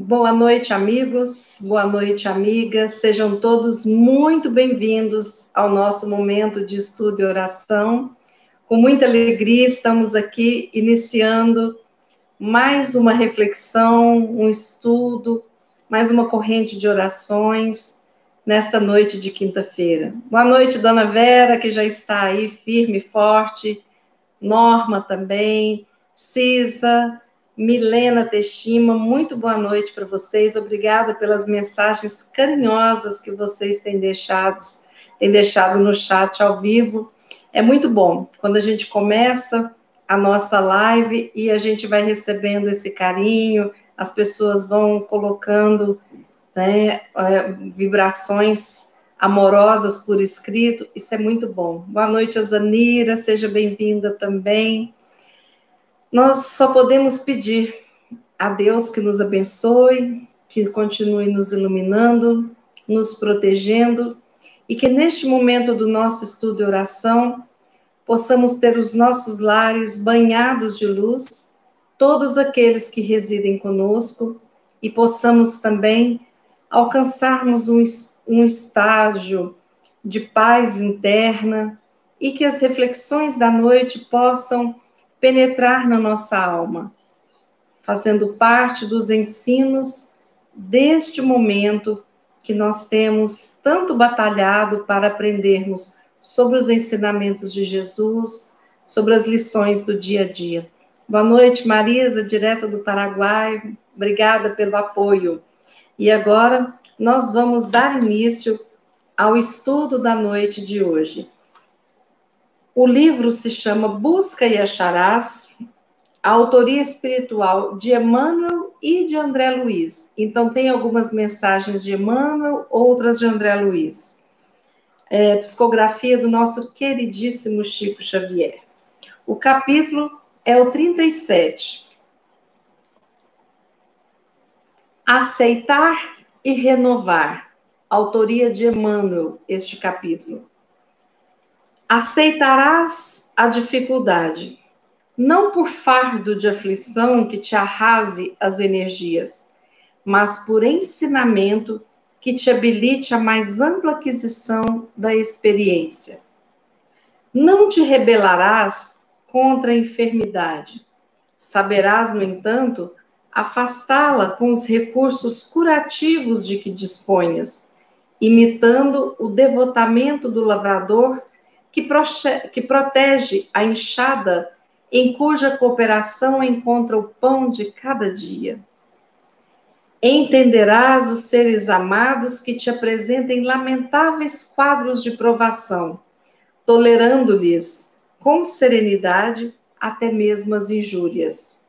Boa noite, amigos. Boa noite, amigas. Sejam todos muito bem-vindos ao nosso momento de estudo e oração. Com muita alegria, estamos aqui iniciando mais uma reflexão, um estudo, mais uma corrente de orações nesta noite de quinta-feira. Boa noite, Dona Vera, que já está aí firme e forte. Norma também, Cisa, Milena Teshima, muito boa noite para vocês. Obrigada pelas mensagens carinhosas que vocês têm deixado no chat ao vivo. É muito bom quando a gente começa a nossa live e a gente vai recebendo esse carinho, as pessoas vão colocando, né, vibrações amorosas por escrito, isso é muito bom. Boa noite, Azanira, seja bem-vinda também. Nós só podemos pedir a Deus que nos abençoe, que continue nos iluminando, nos protegendo, e que neste momento do nosso estudo e oração, possamos ter os nossos lares banhados de luz, todos aqueles que residem conosco, e possamos também alcançarmos um estágio de paz interna e que as reflexões da noite possam penetrar na nossa alma, fazendo parte dos ensinos deste momento que nós temos tanto batalhado para aprendermos sobre os ensinamentos de Jesus, sobre as lições do dia a dia. Boa noite, Marisa, direto do Paraguai. Obrigada pelo apoio. E agora nós vamos dar início ao estudo da noite de hoje. O livro se chama Busca e Acharás, a autoria espiritual de Emmanuel e de André Luiz. Então, tem algumas mensagens de Emmanuel, outras de André Luiz. Psicografia do nosso queridíssimo Chico Xavier. O capítulo é o 37. Aceitar e renovar. Autoria de Emmanuel, este capítulo. Aceitarás a dificuldade, não por fardo de aflição que te arrase as energias, mas por ensinamento que te habilite a mais ampla aquisição da experiência. Não te rebelarás contra a enfermidade. Saberás, no entanto, afastá-la com os recursos curativos de que disponhas, imitando o devotamento do lavrador que protege a enxada em cuja cooperação encontra o pão de cada dia. Entenderás os seres amados que te apresentem lamentáveis quadros de provação, tolerando-lhes com serenidade até mesmo as injúrias.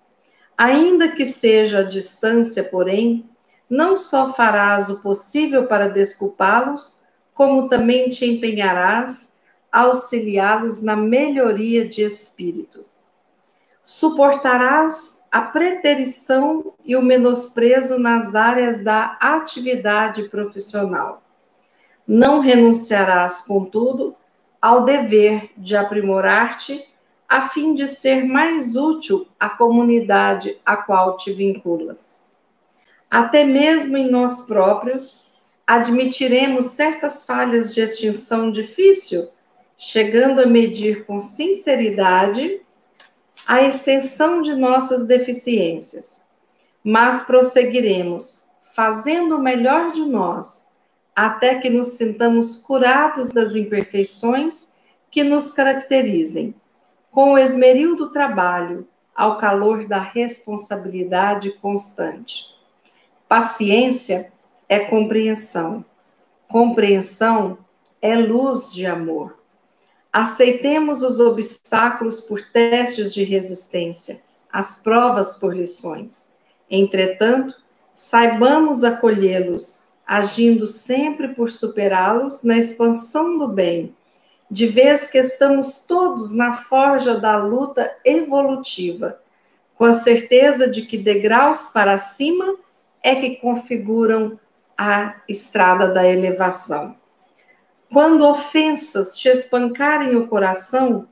Ainda que seja a distância, porém, não só farás o possível para desculpá-los, como também te empenharás a auxiliá-los na melhoria de espírito. Suportarás a preterição e o menosprezo nas áreas da atividade profissional. Não renunciarás, contudo, ao dever de aprimorar-te, a fim de ser mais útil à comunidade a qual te vinculas. Até mesmo em nós próprios, admitiremos certas falhas de extinção difícil, chegando a medir com sinceridade a extensão de nossas deficiências. Mas prosseguiremos, fazendo o melhor de nós, até que nos sintamos curados das imperfeições que nos caracterizem, com o esmeril do trabalho, ao calor da responsabilidade constante. Paciência é compreensão. Compreensão é luz de amor. Aceitemos os obstáculos por testes de resistência, as provas por lições. Entretanto, saibamos acolhê-los, agindo sempre por superá-los na expansão do bem, de vez que estamos todos na forja da luta evolutiva, com a certeza de que degraus para cima é que configuram a estrada da elevação. Quando ofensas te espancarem o coração,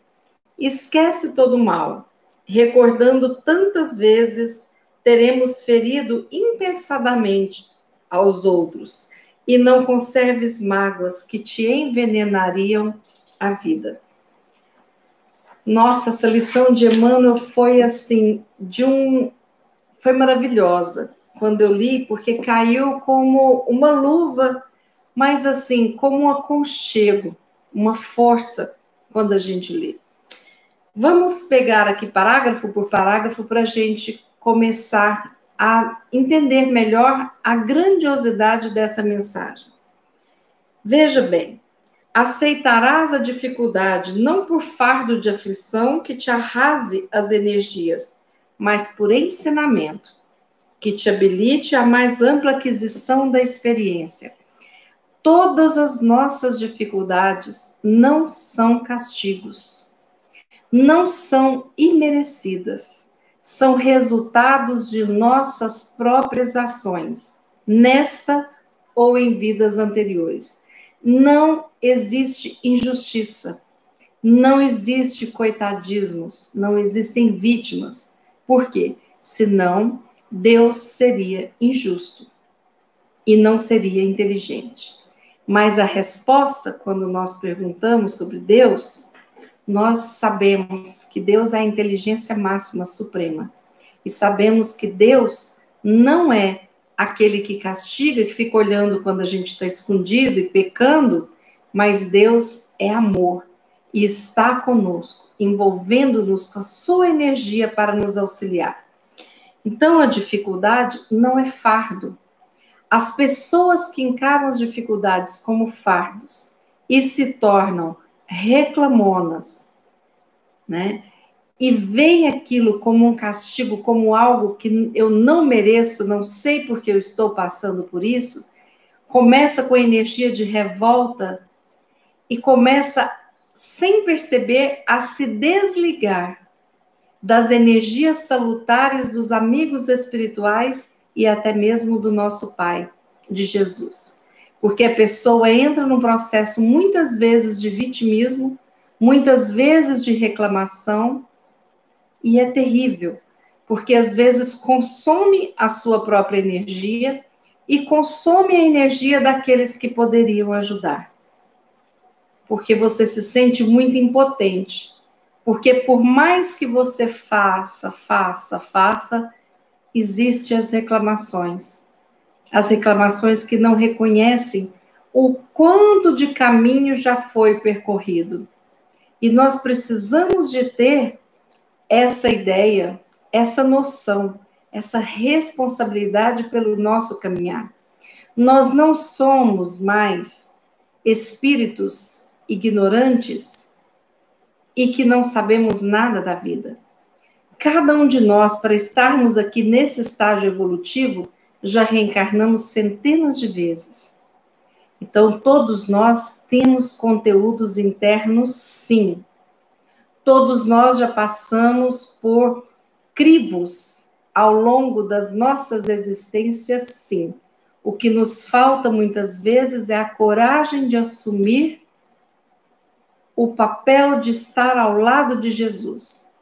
esquece todo o mal, recordando tantas vezes teremos ferido impensadamente aos outros, e não conserves mágoas que te envenenariam a vida. Nossa, essa lição de Emmanuel foi assim, foi maravilhosa quando eu li, porque caiu como uma luva, mas assim, como um aconchego, uma força quando a gente lê. Vamos pegar aqui parágrafo por parágrafo para a gente começar a entender melhor a grandiosidade dessa mensagem. Veja bem, aceitarás a dificuldade não por fardo de aflição que te arrase as energias, mas por ensinamento, que te habilite a mais ampla aquisição da experiência. Todas as nossas dificuldades não são castigos, não são imerecidas, são resultados de nossas próprias ações, nesta ou em vidas anteriores. Não existe injustiça, não existe coitadismos, não existem vítimas. Por quê? Senão, Deus seria injusto e não seria inteligente. Mas a resposta, quando nós perguntamos sobre Deus, nós sabemos que Deus é a inteligência máxima suprema. E sabemos que Deus não é aquele que castiga, que fica olhando quando a gente está escondido e pecando, mas Deus é amor e está conosco, envolvendo-nos com a sua energia para nos auxiliar. Então, a dificuldade não é fardo. As pessoas que encaram as dificuldades como fardos e se tornam reclamonas, né? E veem aquilo como um castigo, como algo que eu não mereço, não sei porque eu estou passando por isso, começa com a energia de revolta e começa, sem perceber, a se desligar das energias salutares dos amigos espirituais e até mesmo do nosso Pai, de Jesus. Porque a pessoa entra num processo muitas vezes de vitimismo, muitas vezes de reclamação, e é terrível, porque às vezes consome a sua própria energia e consome a energia daqueles que poderiam ajudar. Porque você se sente muito impotente. Porque por mais que você faça, existem as reclamações. As reclamações que não reconhecem o quanto de caminho já foi percorrido. E nós precisamos de ter essa ideia, essa noção, essa responsabilidade pelo nosso caminhar. Nós não somos mais espíritos ignorantes e que não sabemos nada da vida. Cada um de nós, para estarmos aqui nesse estágio evolutivo, já reencarnamos centenas de vezes. Então, todos nós temos conteúdos internos, sim. Todos nós já passamos por crivos ao longo das nossas existências, sim. O que nos falta muitas vezes é a coragem de assumir o papel de estar ao lado de Jesus.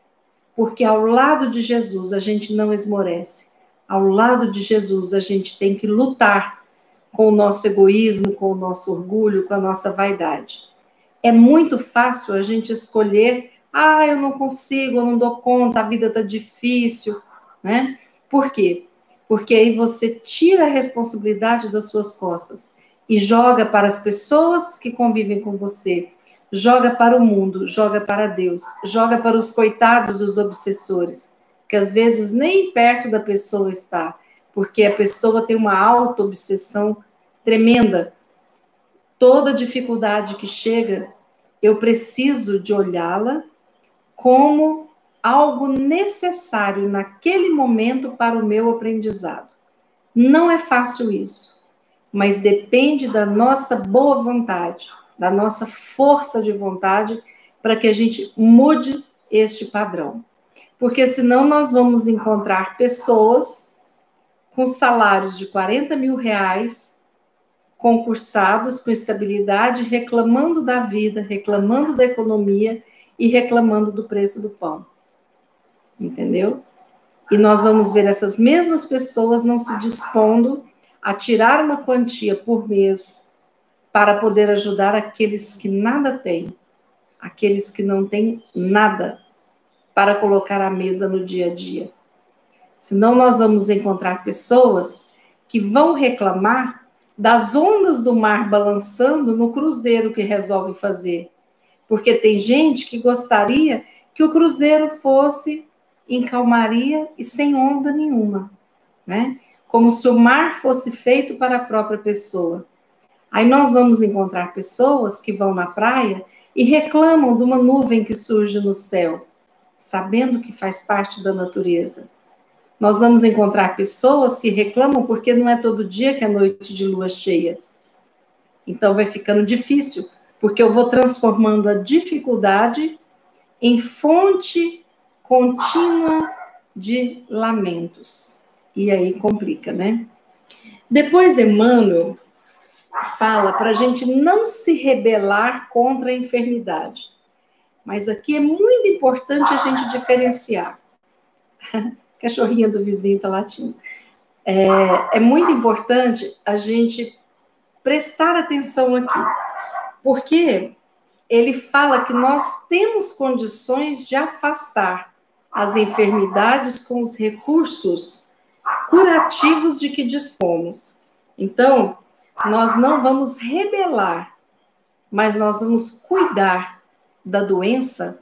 Porque ao lado de Jesus a gente não esmorece. Ao lado de Jesus a gente tem que lutar com o nosso egoísmo, com o nosso orgulho, com a nossa vaidade. É muito fácil a gente escolher, eu não consigo, eu não dou conta, a vida está difícil, né? Por quê? Porque aí você tira a responsabilidade das suas costas e joga para as pessoas que convivem com você, joga para o mundo, joga para Deus, joga para os coitados, os obsessores, que às vezes nem perto da pessoa está, porque a pessoa tem uma auto-obsessão tremenda. Toda dificuldade que chega, eu preciso de olhá-la como algo necessário naquele momento para o meu aprendizado. Não é fácil isso, mas depende da nossa boa vontade, da nossa força de vontade, para que a gente mude este padrão. Porque senão nós vamos encontrar pessoas com salários de 40 mil reais, concursados com estabilidade, reclamando da vida, reclamando da economia e reclamando do preço do pão. Entendeu? E nós vamos ver essas mesmas pessoas não se dispondo a tirar uma quantia por mês para poder ajudar aqueles que nada têm, aqueles que não têm nada para colocar à mesa no dia a dia. Senão nós vamos encontrar pessoas que vão reclamar das ondas do mar balançando no cruzeiro que resolve fazer. Porque tem gente que gostaria que o cruzeiro fosse em calmaria e sem onda nenhuma, né? Como se o mar fosse feito para a própria pessoa. Aí nós vamos encontrar pessoas que vão na praia e reclamam de uma nuvem que surge no céu, sabendo que faz parte da natureza. Nós vamos encontrar pessoas que reclamam porque não é todo dia que é noite de lua cheia. Então vai ficando difícil, porque eu vou transformando a dificuldade em fonte contínua de lamentos. E aí complica, né? Depois Emmanuel fala para a gente não se rebelar contra a enfermidade. Mas aqui é muito importante a gente diferenciar. Cachorrinha do vizinho está latindo. É muito importante a gente prestar atenção aqui, porque ele fala que nós temos condições de afastar as enfermidades com os recursos curativos de que dispomos. Então, nós não vamos rebelar, mas nós vamos cuidar da doença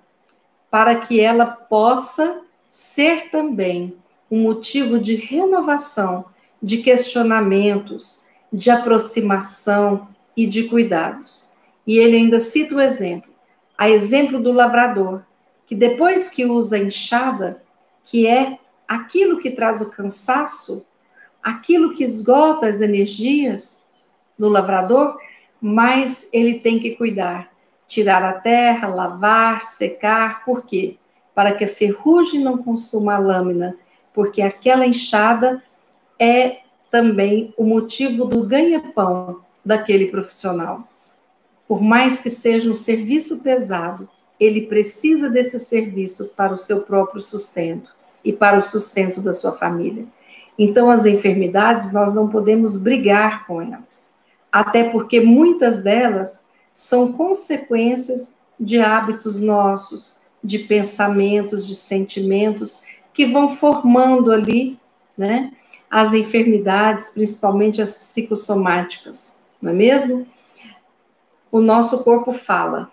para que ela possa ser também um motivo de renovação, de questionamentos, de aproximação e de cuidados. E ele ainda cita o exemplo, a exemplo do lavrador, que depois que usa a enxada, que é aquilo que traz o cansaço, aquilo que esgota as energias no lavrador, mas ele tem que cuidar, tirar a terra, lavar, secar, por quê? Para que a ferrugem não consuma a lâmina, porque aquela enxada é também o motivo do ganha-pão daquele profissional. Por mais que seja um serviço pesado, ele precisa desse serviço para o seu próprio sustento e para o sustento da sua família. Então, as enfermidades, nós não podemos brigar com elas, até porque muitas delas são consequências de hábitos nossos, de pensamentos, de sentimentos, que vão formando ali, né, as enfermidades, principalmente as psicossomáticas, não é mesmo? O nosso corpo fala,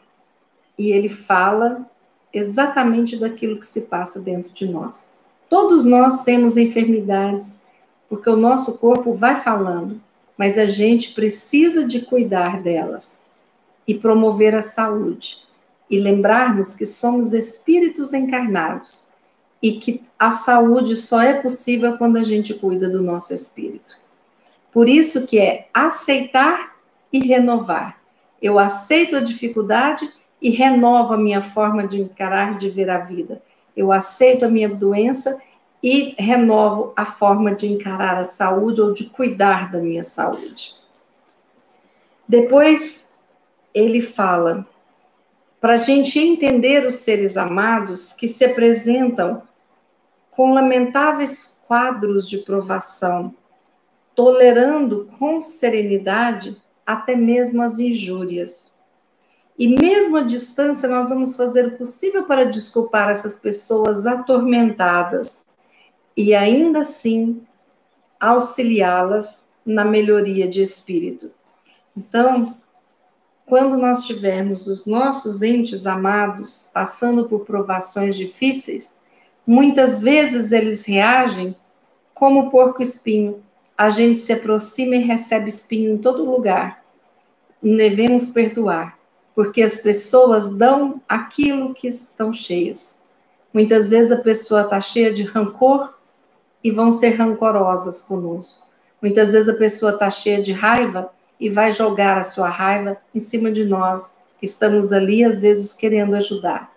e ele fala exatamente daquilo que se passa dentro de nós. Todos nós temos enfermidades, porque o nosso corpo vai falando, mas a gente precisa de cuidar delas e promover a saúde. E lembrarmos que somos espíritos encarnados e que a saúde só é possível quando a gente cuida do nosso espírito. Por isso que é aceitar e renovar. Eu aceito a dificuldade e renovo a minha forma de encarar, de ver a vida. Eu aceito a minha doença e renovo a forma de encarar a saúde ou de cuidar da minha saúde. Depois, ele fala, para a gente entender os seres amados que se apresentam com lamentáveis quadros de provação, tolerando com serenidade até mesmo as injúrias. E mesmo à distância, nós vamos fazer o possível para desculpar essas pessoas atormentadas e ainda assim auxiliá-las na melhoria de espírito. Então, quando nós tivermos os nossos entes amados passando por provações difíceis, muitas vezes eles reagem como o porco-espinho. A gente se aproxima e recebe espinho em todo lugar. Devemos perdoar, porque as pessoas dão aquilo que estão cheias. Muitas vezes a pessoa está cheia de rancor e vão ser rancorosas conosco. Muitas vezes a pessoa está cheia de raiva e vai jogar a sua raiva em cima de nós, que estamos ali, às vezes, querendo ajudar.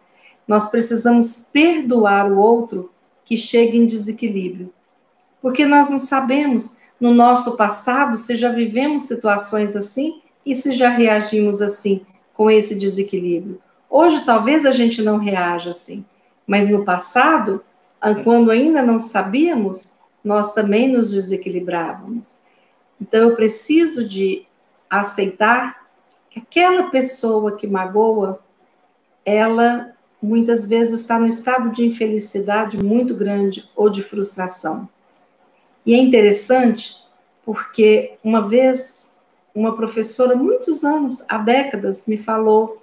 Nós precisamos perdoar o outro que chega em desequilíbrio, porque nós não sabemos, no nosso passado, se já vivemos situações assim e se já reagimos assim, com esse desequilíbrio. Hoje, talvez a gente não reaja assim, mas no passado, quando ainda não sabíamos, nós também nos desequilibrávamos. Então, eu preciso de aceitar que aquela pessoa que magoa, ela muitas vezes está no estado de infelicidade muito grande ou de frustração. E é interessante porque uma vez uma professora, muitos anos, há décadas, me falou,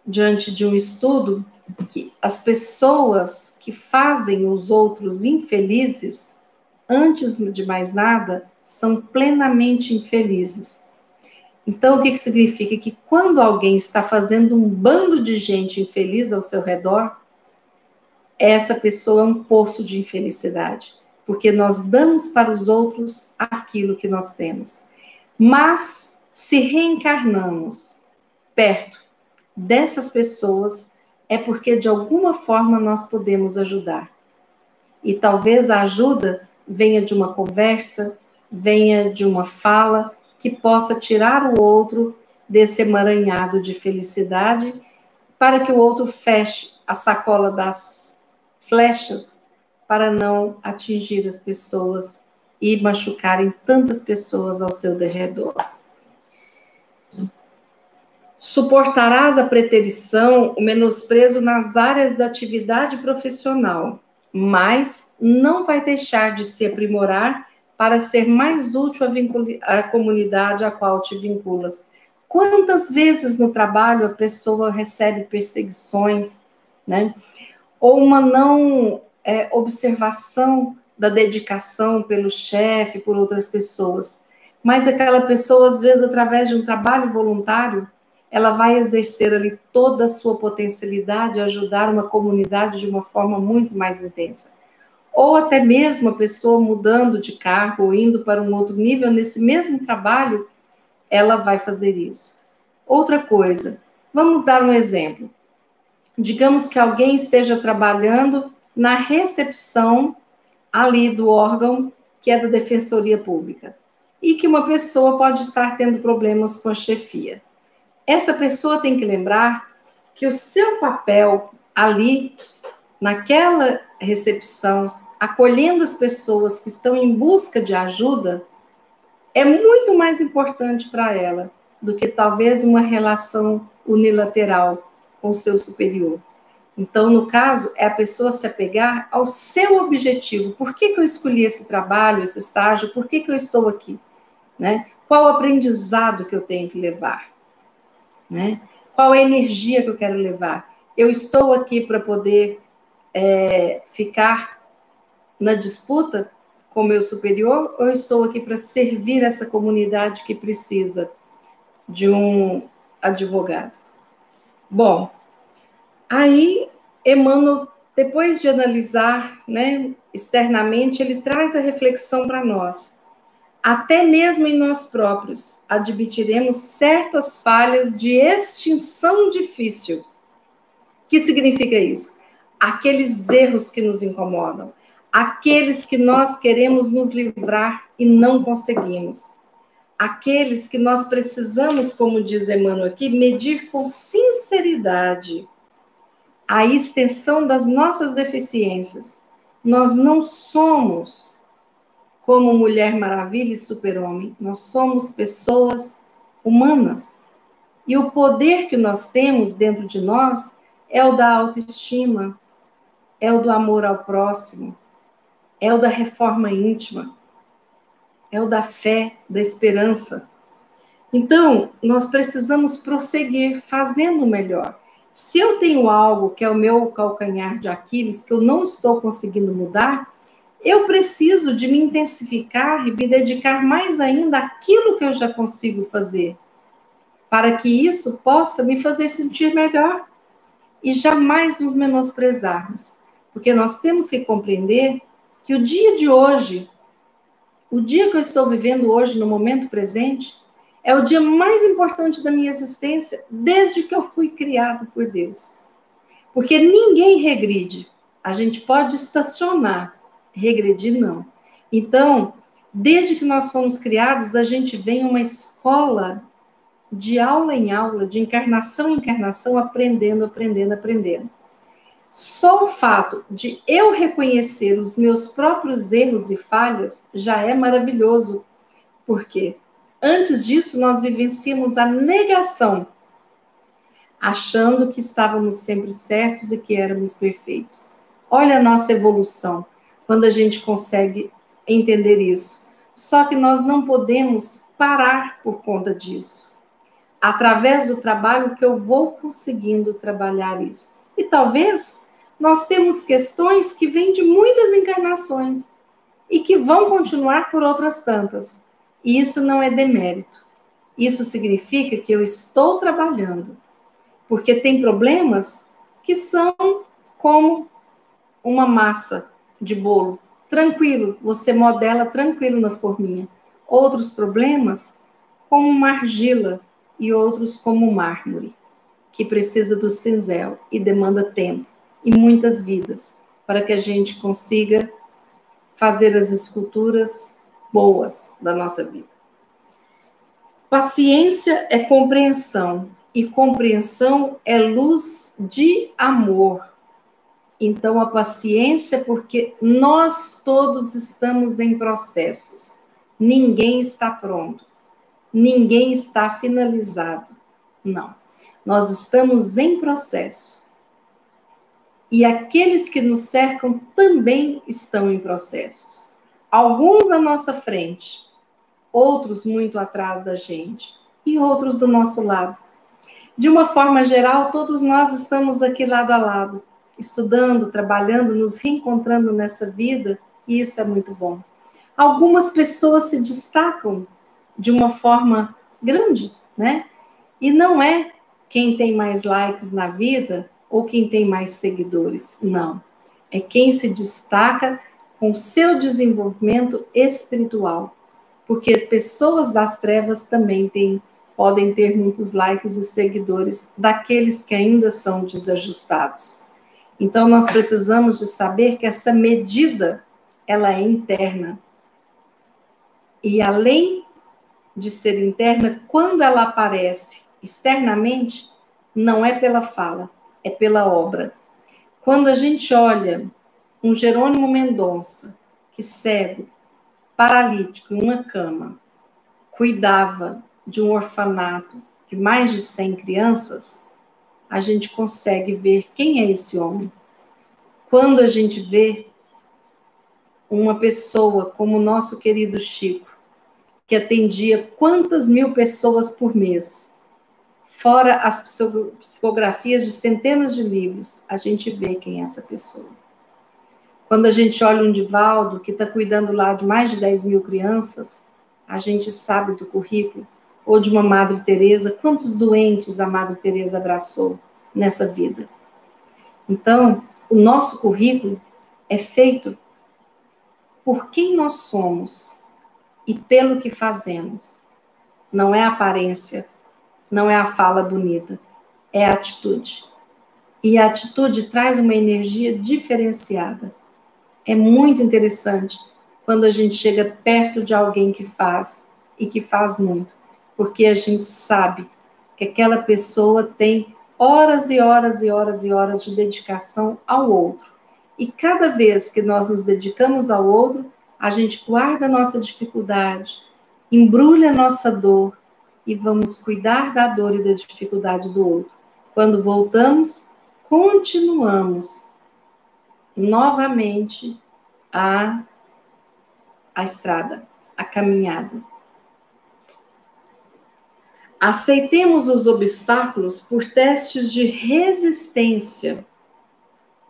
diante de um estudo, que as pessoas que fazem os outros infelizes, antes de mais nada, são plenamente infelizes. Então, o que significa? Que quando alguém está fazendo um bando de gente infeliz ao seu redor, essa pessoa é um poço de infelicidade, porque nós damos para os outros aquilo que nós temos. Mas, se reencarnamos perto dessas pessoas, é porque de alguma forma nós podemos ajudar. E talvez a ajuda venha de uma conversa, venha de uma fala que possa tirar o outro desse emaranhado de felicidade, para que o outro feche a sacola das flechas para não atingir as pessoas e machucarem tantas pessoas ao seu derredor. Suportarás a preterição, o menosprezo nas áreas da atividade profissional, mas não vai deixar de se aprimorar para ser mais útil à comunidade a qual te vinculas. Quantas vezes no trabalho a pessoa recebe perseguições, né? Ou uma não observação da dedicação pelo chefe, por outras pessoas. Mas aquela pessoa, às vezes, através de um trabalho voluntário, ela vai exercer ali toda a sua potencialidade, ajudar uma comunidade de uma forma muito mais intensa. Ou até mesmo a pessoa mudando de cargo, ou indo para um outro nível, nesse mesmo trabalho, ela vai fazer isso. Outra coisa, vamos dar um exemplo. Digamos que alguém esteja trabalhando na recepção ali do órgão que é da Defensoria Pública e que uma pessoa pode estar tendo problemas com a chefia. Essa pessoa tem que lembrar que o seu papel ali, naquela recepção, acolhendo as pessoas que estão em busca de ajuda, é muito mais importante para ela do que talvez uma relação unilateral com o seu superior. Então, no caso, é a pessoa se apegar ao seu objetivo. Por que eu escolhi esse trabalho, esse estágio? Por que eu estou aqui? Né? Qual o aprendizado que eu tenho que levar? Né? Qual a energia que eu quero levar? Eu estou aqui para poder ficar na disputa com o meu superior ou eu estou aqui para servir essa comunidade que precisa de um advogado? Bom, aí Emmanuel, depois de analisar, né, externamente, ele traz a reflexão para nós. Até mesmo em nós próprios, admitiremos certas falhas de extinção difícil. O que significa isso? Aqueles erros que nos incomodam, aqueles que nós queremos nos livrar e não conseguimos. Aqueles que nós precisamos, como diz Emmanuel aqui, medir com sinceridade a extensão das nossas deficiências. Nós não somos como Mulher Maravilha e Super-Homem, nós somos pessoas humanas. E o poder que nós temos dentro de nós é o da autoestima, é o do amor ao próximo, é o da reforma íntima, é o da fé, da esperança. Então, nós precisamos prosseguir fazendo o melhor. Se eu tenho algo que é o meu calcanhar de Aquiles, que eu não estou conseguindo mudar, eu preciso de me intensificar e me dedicar mais ainda àquilo que eu já consigo fazer, para que isso possa me fazer sentir melhor e jamais nos menosprezarmos. Porque nós temos que compreender que o dia de hoje, o dia que eu estou vivendo hoje, no momento presente, é o dia mais importante da minha existência desde que eu fui criado por Deus. Porque ninguém regride. A gente pode estacionar, regredir não. Então, desde que nós fomos criados, a gente vem uma escola de aula em aula, de encarnação em encarnação, aprendendo, aprendendo, aprendendo. Só o fato de eu reconhecer os meus próprios erros e falhas já é maravilhoso, porque antes disso nós vivenciamos a negação, achando que estávamos sempre certos e que éramos perfeitos. Olha a nossa evolução, quando a gente consegue entender isso. Só que nós não podemos parar por conta disso. Através do trabalho que eu vou conseguindo trabalhar isso. E talvez nós temos questões que vêm de muitas encarnações e que vão continuar por outras tantas. E isso não é demérito. Isso significa que eu estou trabalhando. Porque tem problemas que são como uma massa de bolo. Tranquilo, você modela tranquilo na forminha. Outros problemas, como uma argila, e outros como mármore, que precisa do cinzel e demanda tempo e muitas vidas para que a gente consiga fazer as esculturas boas da nossa vida. Paciência é compreensão, e compreensão é luz de amor. Então, a paciência, porque nós todos estamos em processos. Ninguém está pronto. Ninguém está finalizado. Não. Nós estamos em processo. E aqueles que nos cercam também estão em processos. Alguns à nossa frente, outros muito atrás da gente, e outros do nosso lado. De uma forma geral, todos nós estamos aqui lado a lado, estudando, trabalhando, nos reencontrando nessa vida, e isso é muito bom. Algumas pessoas se destacam de uma forma grande, né? E não é quem tem mais likes na vida ou quem tem mais seguidores, não. É quem se destaca com seu desenvolvimento espiritual, porque pessoas das trevas também podem ter muitos likes e seguidores daqueles que ainda são desajustados. Então, nós precisamos de saber que essa medida, ela é interna. E além de ser interna, quando ela aparece externamente, não é pela fala, é pela obra. Quando a gente olha um Jerônimo Mendonça, que cego, paralítico, em uma cama, cuidava de um orfanato de mais de 100 crianças, a gente consegue ver quem é esse homem. Quando a gente vê uma pessoa como o nosso querido Chico, que atendia quantas mil pessoas por mês, fora as psicografias de centenas de livros, a gente vê quem é essa pessoa. Quando a gente olha um Divaldo, que está cuidando lá de mais de 10 mil crianças, a gente sabe do currículo, ou de uma Madre Teresa, quantos doentes a Madre Teresa abraçou nessa vida. Então, o nosso currículo é feito por quem nós somos e pelo que fazemos. Não é a aparência, não é a fala bonita, é a atitude. E a atitude traz uma energia diferenciada. É muito interessante quando a gente chega perto de alguém que faz, e que faz muito, porque a gente sabe que aquela pessoa tem horas e horas e horas e horas de dedicação ao outro. E cada vez que nós nos dedicamos ao outro, a gente guarda a nossa dificuldade, embrulha a nossa dor e vamos cuidar da dor e da dificuldade do outro. Quando voltamos, continuamos novamente a estrada, a caminhada. Aceitemos os obstáculos por testes de resistência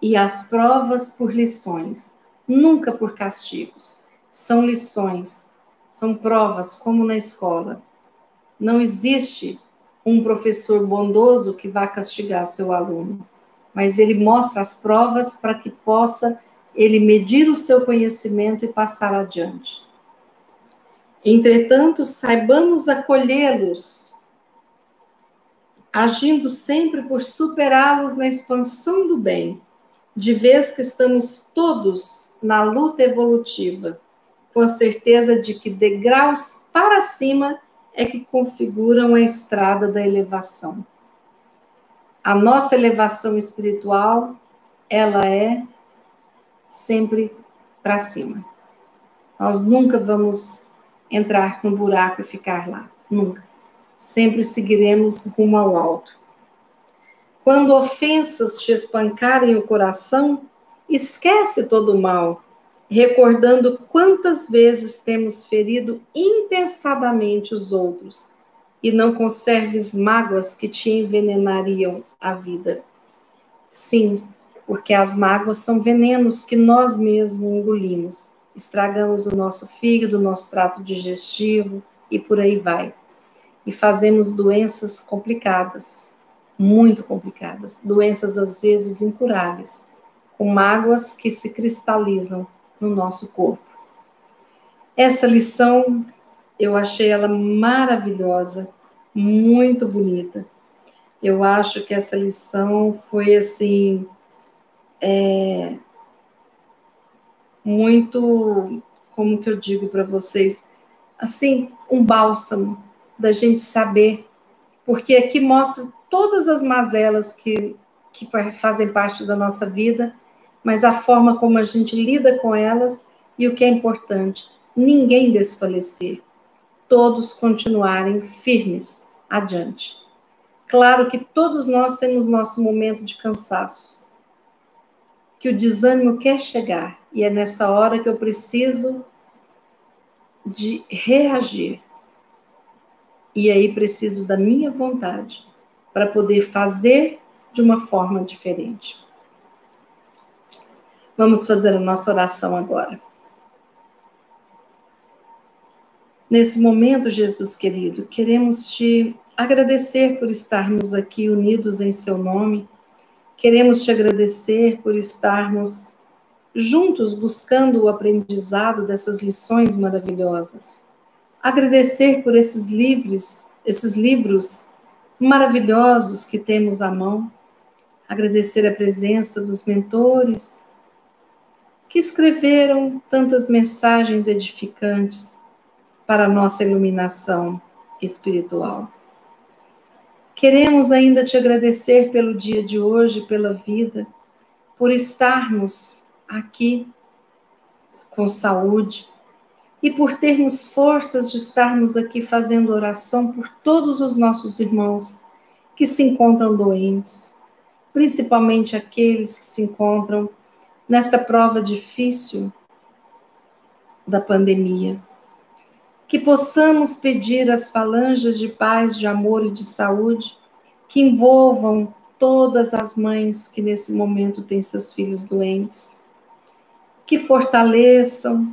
e as provas por lições, nunca por castigos. São lições, são provas, como na escola. Não existe um professor bondoso que vá castigar seu aluno, mas ele mostra as provas para que possa ele medir o seu conhecimento e passar adiante. Entretanto, saibamos acolhê-los, agindo sempre por superá-los na expansão do bem, de vez que estamos todos na luta evolutiva, com a certeza de que degraus para cima é que configuram a estrada da elevação. A nossa elevação espiritual ela é sempre para cima. Nós nunca vamos entrar no buraco e ficar lá, nunca. Sempre seguiremos rumo ao alto. Quando ofensas te espancarem o coração, esquece todo o mal, recordando quantas vezes temos ferido impensadamente os outros, e não conserves mágoas que te envenenariam a vida. Sim, porque as mágoas são venenos que nós mesmos engolimos. Estragamos o nosso fígado, o nosso trato digestivo e por aí vai. E fazemos doenças complicadas, muito complicadas, doenças às vezes incuráveis, com mágoas que se cristalizam no nosso corpo. Essa lição, eu achei ela maravilhosa, muito bonita. Eu acho que essa lição foi assim, muito, como que eu digo para vocês, assim, um bálsamo da gente saber, porque aqui mostra todas as mazelas que fazem parte da nossa vida, mas a forma como a gente lida com elas e o que é importante, ninguém desfalecer, todos continuarem firmes adiante. Claro que todos nós temos nosso momento de cansaço, que o desânimo quer chegar, e é nessa hora que eu preciso de reagir. E aí preciso da minha vontade para poder fazer de uma forma diferente. Vamos fazer a nossa oração agora. Nesse momento, Jesus querido, queremos te agradecer por estarmos aqui unidos em seu nome. Queremos te agradecer por estarmos juntos buscando o aprendizado dessas lições maravilhosas. Agradecer por esses livros maravilhosos que temos à mão. Agradecer a presença dos mentores que escreveram tantas mensagens edificantes para a nossa iluminação espiritual. Queremos ainda te agradecer pelo dia de hoje, pela vida, por estarmos aqui com saúde e por termos forças de estarmos aqui fazendo oração por todos os nossos irmãos que se encontram doentes, principalmente aqueles que se encontram nesta prova difícil da pandemia. Que possamos pedir às falanges de paz, de amor e de saúde que envolvam todas as mães que nesse momento têm seus filhos doentes, que fortaleçam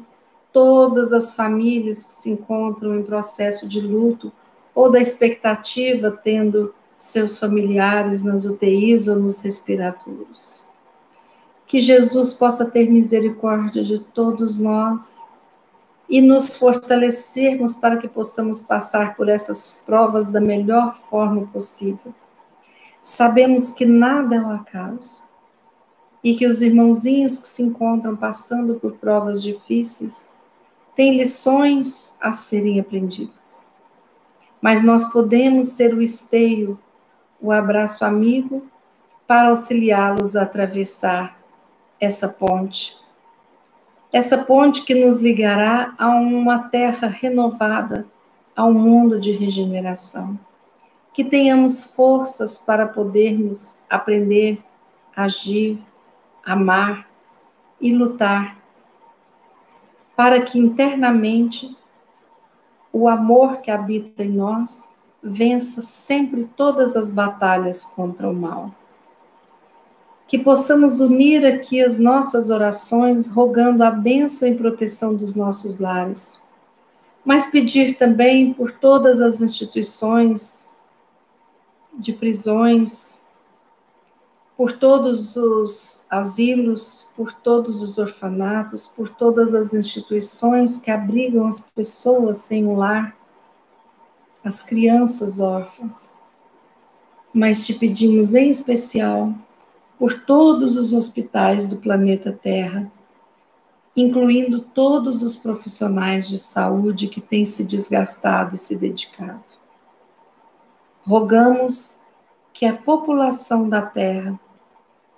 todas as famílias que se encontram em processo de luto ou da expectativa tendo seus familiares nas UTIs ou nos respiratórios. Que Jesus possa ter misericórdia de todos nós e nos fortalecermos para que possamos passar por essas provas da melhor forma possível. Sabemos que nada é um acaso e que os irmãozinhos que se encontram passando por provas difíceis têm lições a serem aprendidas. Mas nós podemos ser o esteio, o abraço amigo para auxiliá-los a atravessar essa ponte que nos ligará a uma terra renovada, a um mundo de regeneração. Que tenhamos forças para podermos aprender, agir, amar e lutar, para que internamente o amor que habita em nós vença sempre todas as batalhas contra o mal. Que possamos unir aqui as nossas orações, rogando a bênção e proteção dos nossos lares, mas pedir também por todas as instituições de prisões, por todos os asilos, por todos os orfanatos, por todas as instituições que abrigam as pessoas sem um lar, as crianças órfãs. Mas te pedimos em especial por todos os hospitais do planeta Terra, incluindo todos os profissionais de saúde que têm se desgastado e se dedicado. Rogamos que a população da Terra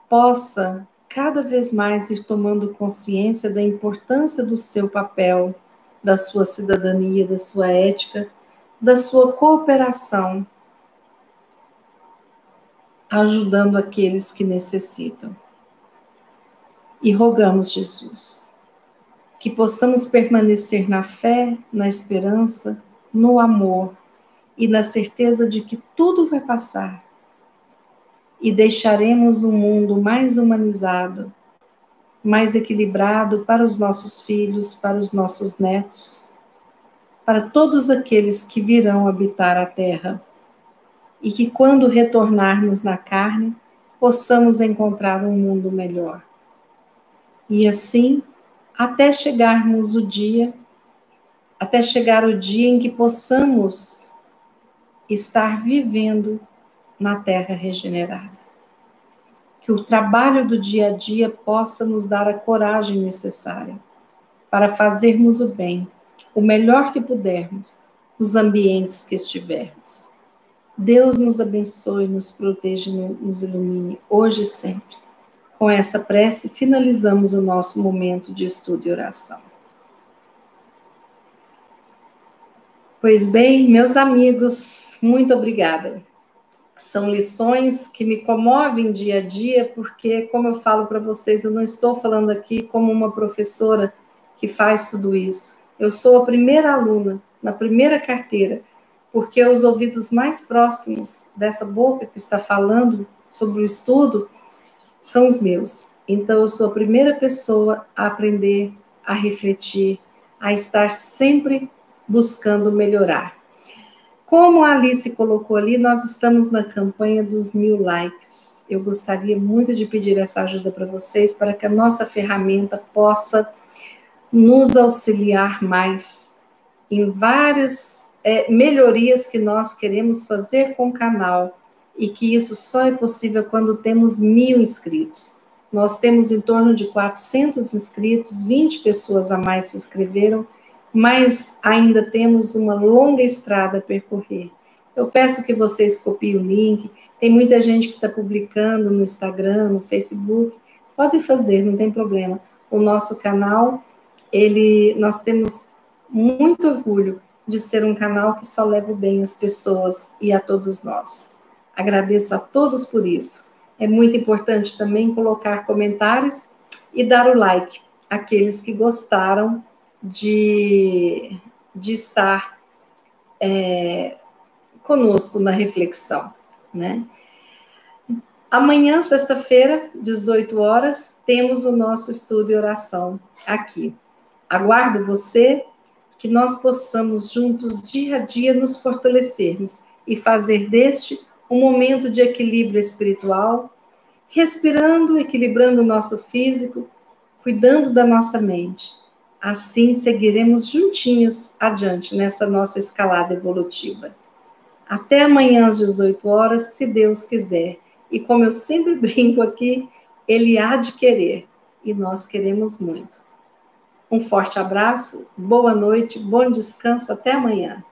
possa cada vez mais ir tomando consciência da importância do seu papel, da sua cidadania, da sua ética, da sua cooperação, ajudando aqueles que necessitam. E rogamos, Jesus, que possamos permanecer na fé, na esperança, no amor e na certeza de que tudo vai passar e deixaremos um mundo mais humanizado, mais equilibrado para os nossos filhos, para os nossos netos, para todos aqueles que virão habitar a terra, e que quando retornarmos na carne, possamos encontrar um mundo melhor. E assim, até chegar o dia em que possamos estar vivendo na terra regenerada. Que o trabalho do dia a dia possa nos dar a coragem necessária para fazermos o bem, o melhor que pudermos, nos ambientes que estivermos. Deus nos abençoe, nos proteja, nos ilumine, hoje e sempre. Com essa prece, finalizamos o nosso momento de estudo e oração. Pois bem, meus amigos, muito obrigada. São lições que me comovem dia a dia, porque, como eu falo para vocês, eu não estou falando aqui como uma professora que faz tudo isso. Eu sou a primeira aluna, na primeira carteira, porque os ouvidos mais próximos dessa boca que está falando sobre o estudo são os meus. Então, eu sou a primeira pessoa a aprender, a refletir, a estar sempre buscando melhorar. Como a Alice colocou ali, nós estamos na campanha dos 1000 likes. Eu gostaria muito de pedir essa ajuda para vocês, para que a nossa ferramenta possa nos auxiliar mais em várias melhorias que nós queremos fazer com o canal, e que isso só é possível quando temos 1000 inscritos. Nós temos em torno de 400 inscritos, 20 pessoas a mais se inscreveram, mas ainda temos uma longa estrada a percorrer. Eu peço que vocês copiem o link, tem muita gente que está publicando no Instagram, no Facebook, podem fazer, não tem problema. O nosso canal, nós temos muito orgulho de ser um canal que só leva o bem às pessoas e a todos nós. Agradeço a todos por isso. É muito importante também colocar comentários e dar o like, aqueles que gostaram de estar conosco na reflexão, né? Amanhã, sexta-feira, 18 horas, temos o nosso estudo e oração aqui. Aguardo você, que nós possamos juntos, dia a dia, nos fortalecermos e fazer deste um momento de equilíbrio espiritual, respirando, equilibrando o nosso físico, cuidando da nossa mente. Assim seguiremos juntinhos adiante nessa nossa escalada evolutiva. Até amanhã às 18 horas, se Deus quiser. E como eu sempre brinco aqui, Ele há de querer, e nós queremos muito. Um forte abraço, boa noite, bom descanso, até amanhã.